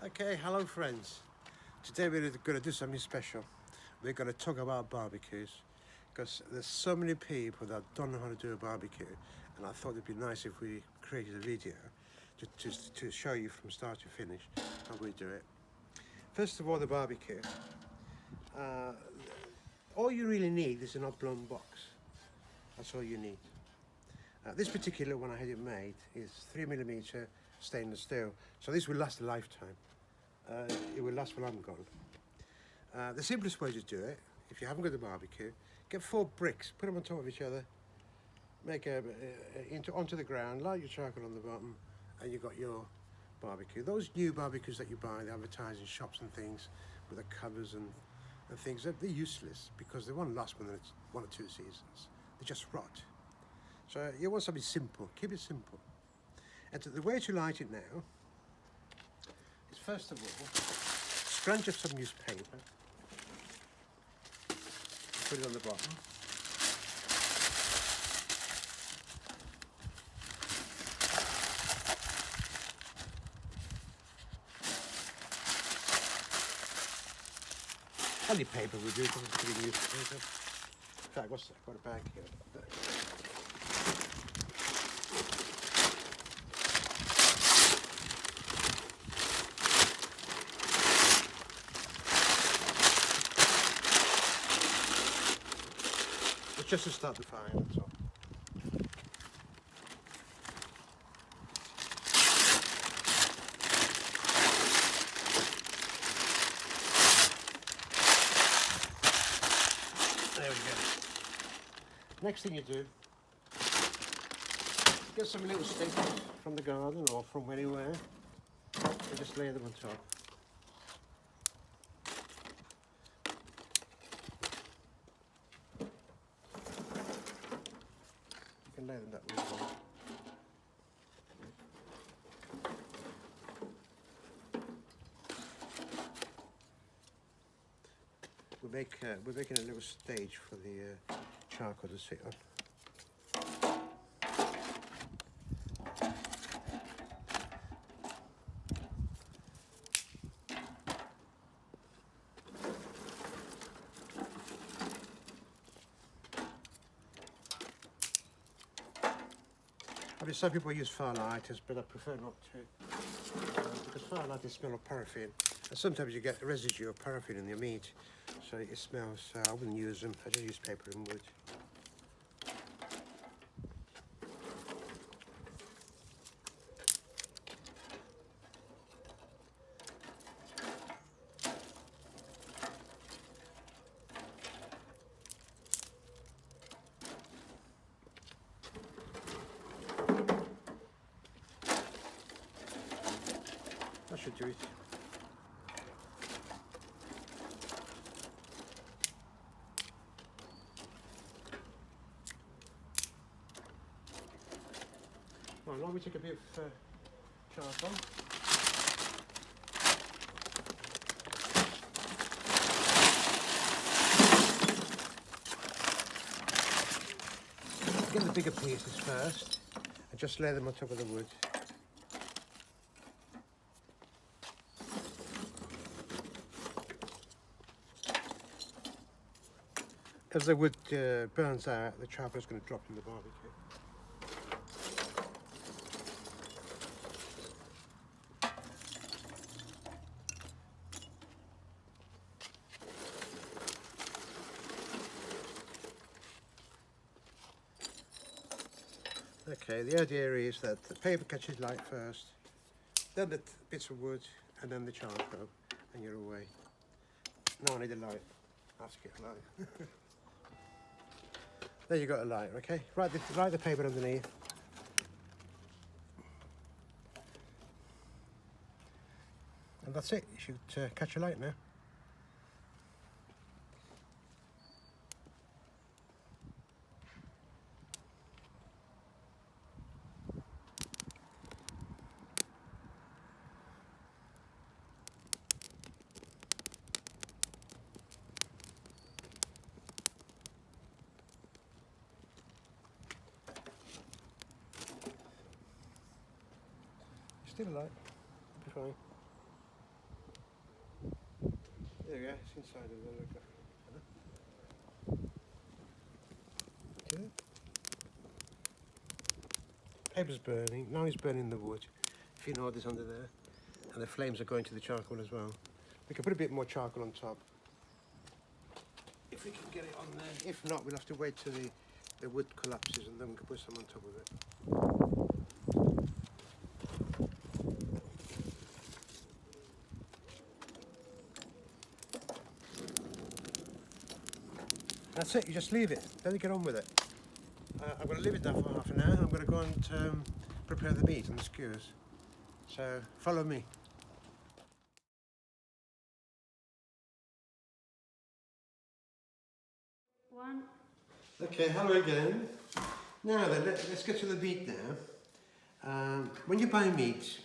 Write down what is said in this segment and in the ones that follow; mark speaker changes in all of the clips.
Speaker 1: Okay, hello friends. Today we're going to do something special. We're going to talk about barbecues because there's so many people that don't know how to do a barbecue, and I thought it'd be nice if we created a video to show you from start to finish how we do it. First of all, the barbecue. Uh, all you really need is an oblong box. That's all you need. This particular one I had it made is 3mm stainless steel, so this will last a lifetime. It will last while I'm gone. The simplest way to do it, if you haven't got a barbecue, get 4 bricks, put them on top of each other, make onto the ground, light your charcoal on the bottom, and you've got your barbecue. Those new barbecues that you buy, they advertise in shops and things, with the covers and things, they're useless because they won't last more than 1 or 2 seasons. They just rot. So you want something simple, keep it simple. And the way to light it now is, first of all, scrunch up some newspaper, put it on the bottom. Any paper will do, because it's pretty newspaper. In fact, what's that? I've got a bag here. It's just to start the fire, that's all. There we go. Next thing you do, get some little sticks from the garden or from anywhere, and just lay them on top. You can lay them that way as well. We're making a little stage for the charcoal to sit on. I mean, some people use fire lighters, but I prefer not to, because fire lighters smell of paraffin, and sometimes you get a residue of paraffin in your meat, so it smells. I wouldn't use them. I just use paper and wood. That should do it. Right, now we take a bit of charcoal. Get the bigger pieces first, and just lay them on top of the wood. As the wood burns out, the charcoal is going to drop in the barbecue. Okay, the idea is that the paper catches light first, then the bits of wood, and then the charcoal, and you're away. No, I need a light. I have to get a light. There you got a light, okay? Write the paper underneath. And that's it. You should catch a light now. Still a light. Be fine. There we go, it's inside of there, look. Okay. Paper's burning, now it's burning the wood. If you know this under there. And the flames are going to the charcoal as well. We can put a bit more charcoal on top. If we can get it on there. If not, we'll have to wait till the wood collapses and then we can put some on top of it. That's it, you just leave it, then you get on with it. I'm going to leave it there for half an hour. I'm going to go and prepare the meat and the skewers. So follow me.
Speaker 2: One.
Speaker 1: Okay, hello again. Now then, let's get to the meat now. When you buy meat,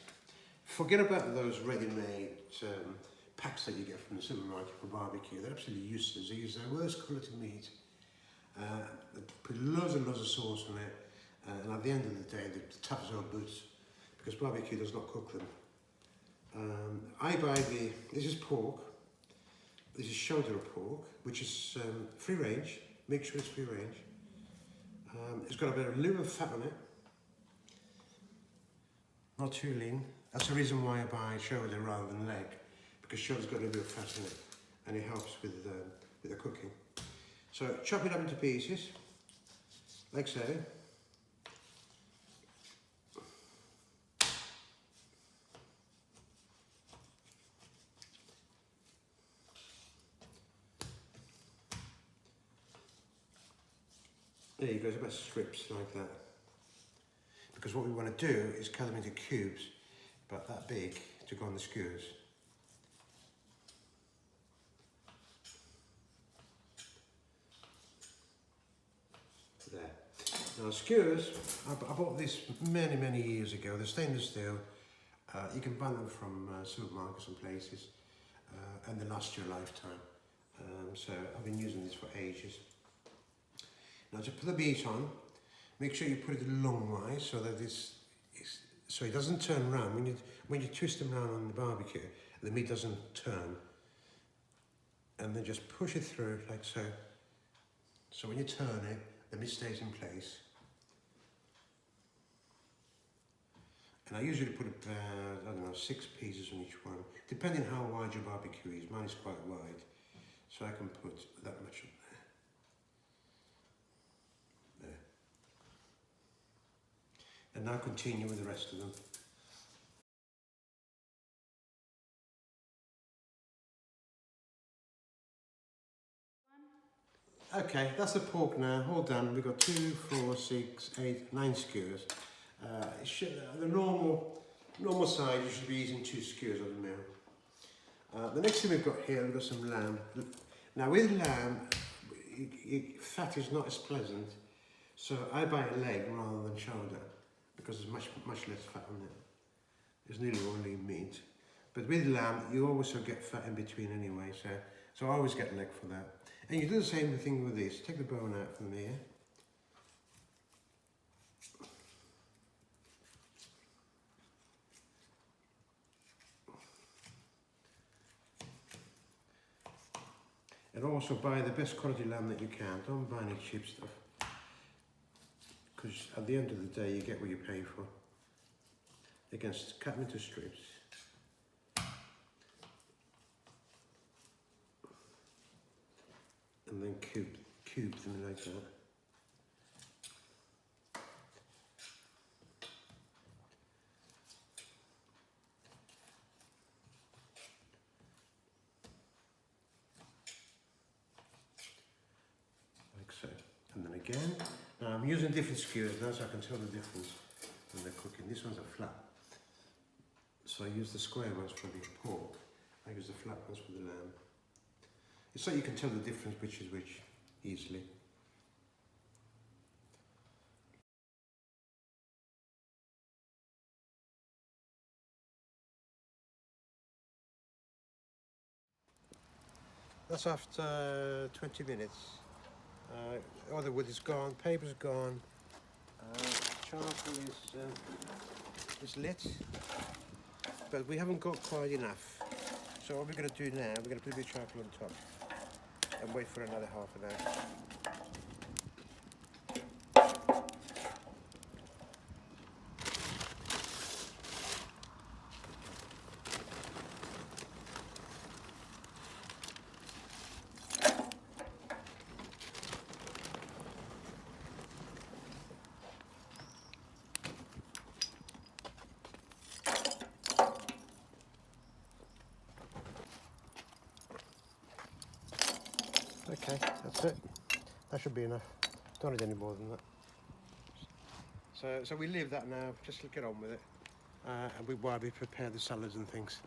Speaker 1: forget about those ready-made packs that you get from the supermarket for barbecue. They're absolutely useless. They use their worst quality meat. They put loads and loads of sauce on it, and at the end of the day, they're tough as old boots because barbecue does not cook them. I buy this is pork. This is shoulder of pork, which is free range. Make sure it's free range. It's got a bit of liver fat on it. Not too lean. That's the reason why I buy shoulder rather than leg, because shoulder's got a little bit of fat in it, and it helps with the cooking. So chop it up into pieces, like so. There you go, it's about strips like that. Because what we want to do is cut them into cubes, about that big, to go on the skewers. There. Now skewers, I bought this many years ago. They're stainless steel. You can buy them from supermarkets and places, and they last you a lifetime. So I've been using this for ages. Now to put the meat on, make sure you put it longwise so that so it doesn't turn round. When you twist them around on the barbecue, the meat doesn't turn. And then just push it through like so. So when you turn it, the meat stays in place. And I usually put about, I don't know, 6 pieces on each one, depending how wide your barbecue is. Mine is quite wide, so I can put that much on there. There. And now continue with the rest of them. Okay, that's the pork now, all done. We've got 2, 4, 6, 8, 9 skewers. The normal size, you should be using 2 skewers on the meal. The next thing we've got here, we've got some lamb. Now with lamb, fat is not as pleasant, so I buy a leg rather than shoulder because there's much less fat on it. There's nearly only meat. But with lamb, you also get fat in between anyway, so I always get leg for that. And you do the same thing with this. Take the bone out from here. And also buy the best quality lamb that you can. Don't buy any cheap stuff. Because at the end of the day, you get what you pay for. You can cut them into strips. And then cube them like that. Like so. And then again. Now I'm using different skewers now so I can tell the difference when they're cooking. This one's a flat. So I use the square ones for the pork. I use the flat ones for the lamb. It's so you can tell the difference which is which easily. That's after 20 minutes. All the wood is gone, paper's gone, charcoal is lit, but we haven't got quite enough. So what we're going to do now, we're going to put a bit of charcoal on top and wait for another half an hour. Okay, that's it. That should be enough. Don't need any more than that. So we leave that now. Just get on with it, and while we prepare the salads and things.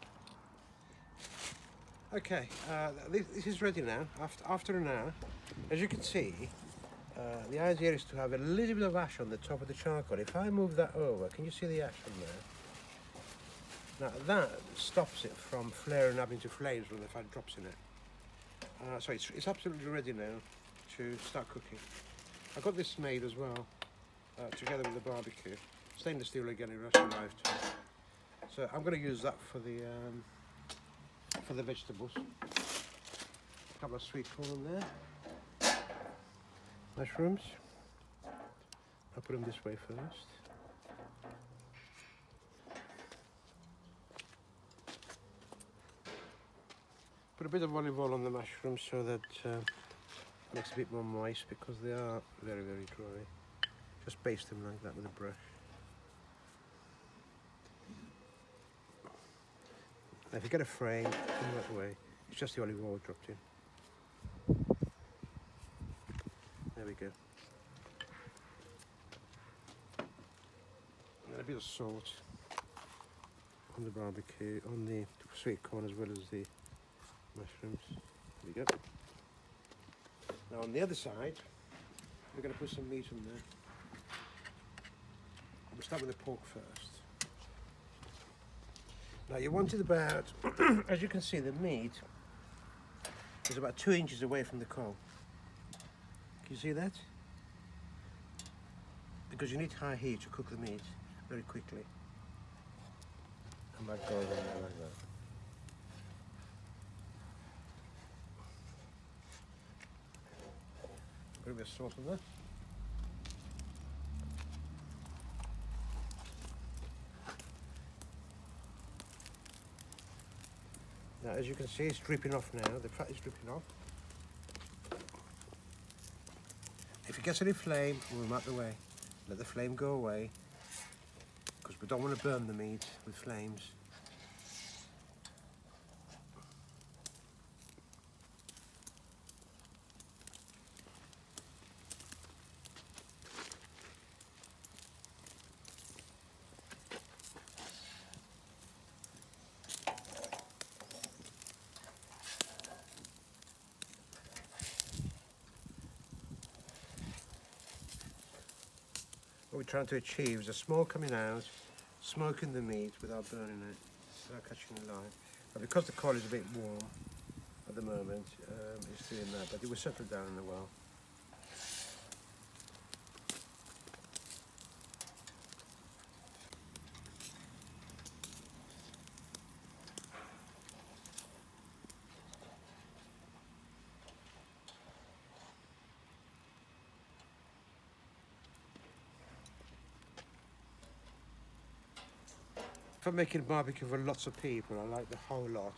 Speaker 1: Okay, this is ready now. After an hour, as you can see, the idea is to have a little bit of ash on the top of the charcoal. If I move that over, can you see the ash on there? Now that stops it from flaring up into flames when the fat drops in it. So it's absolutely ready now to start cooking. I got this made as well, together with the barbecue. Stainless steel again in Russian lifetime. So I'm going to use that for the vegetables. A couple of sweet corn in there. Mushrooms. I'll put them this way first. Put a bit of olive oil on the mushrooms so that it makes it a bit more moist, because they are very, very dry. Just baste them like that with a brush. Now if you get a frame, put them that way. It's just the olive oil dropped in. There we go. And a bit of salt on the barbecue, on the sweet corn as well as the mushrooms. There we go. Now on the other side, we're going to put some meat on there. We'll start with the pork first. Now you want it about, as you can see, the meat is about 2 inches away from the coal. Can you see that? Because you need high heat to cook the meat very quickly. And that goes on there like that. Put a bit of salt on there. Now, as you can see, it's dripping off now. The fat is dripping off. If it gets any flame, we'll move out the way. Let the flame go away, because we don't want to burn the meat with flames. What we're trying to achieve is a smoke coming out, smoking the meat without burning it, without catching the light. But because the coal is a bit warm at the moment, it's doing that, but it will settle down in a while. If I'm making barbecue for lots of people, I like the whole lot.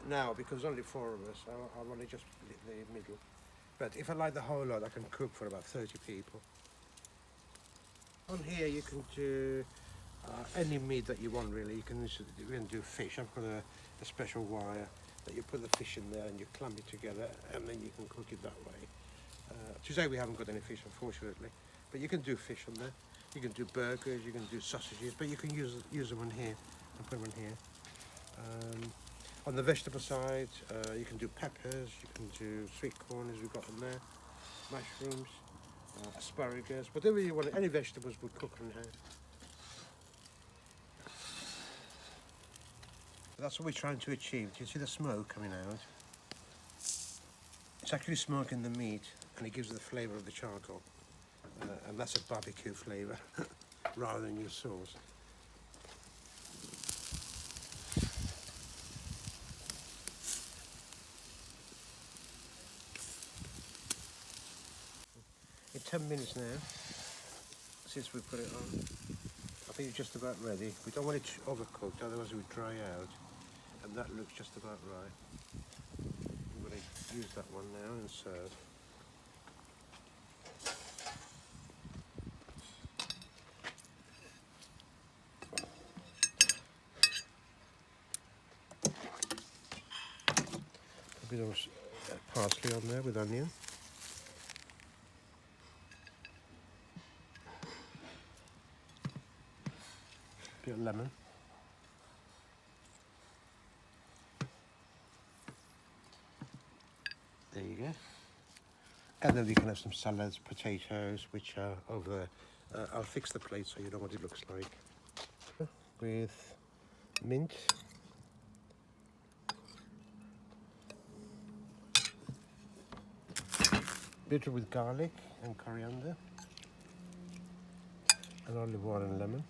Speaker 1: Now, because only 4 of us, I want to just split the middle. But if I like the whole lot, I can cook for about 30 people. On here you can do any meat that you want, really. You can do fish. I've got a special wire that you put the fish in there and you clamp it together, and then you can cook it that way. Today we haven't got any fish, unfortunately, but you can do fish on there. You can do burgers, you can do sausages, but you can use them on here and put them on here. On the vegetable side, you can do peppers, you can do sweet corn as we've got on there, mushrooms, asparagus, whatever you want. Any vegetables would cook on here. That's what we're trying to achieve. Do you see the smoke coming out? It's actually smoking the meat, and it gives the flavour of the charcoal. And that's a barbecue flavour rather than your sauce. 10 minutes now since we put it on. I think it's just about ready. We don't want it overcooked, otherwise it would dry out. And that looks just about right. I'm going to use that one now and serve. A bit of parsley on there with onion. A bit of lemon. There you go. And then we can have some salads, potatoes, which are over there. I'll fix the plate so you know what it looks like. With mint. Bitter with garlic and coriander. And olive oil and lemon.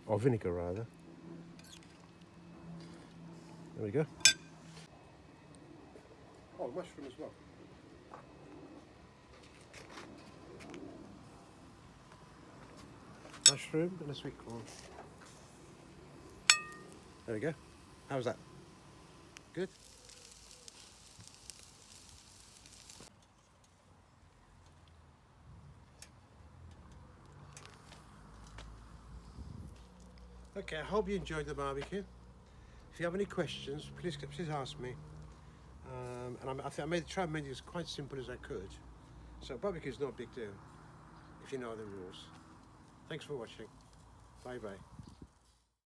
Speaker 1: Or vinegar rather. There we go. Oh, mushroom as well. Mushroom and a sweet corn. There we go. How's that? Good? Okay, I hope you enjoyed the barbecue. If you have any questions, please ask me. And I think I try and make it as quite simple as I could. So barbecue is not a big deal if you know the rules. Thanks for watching. Bye bye.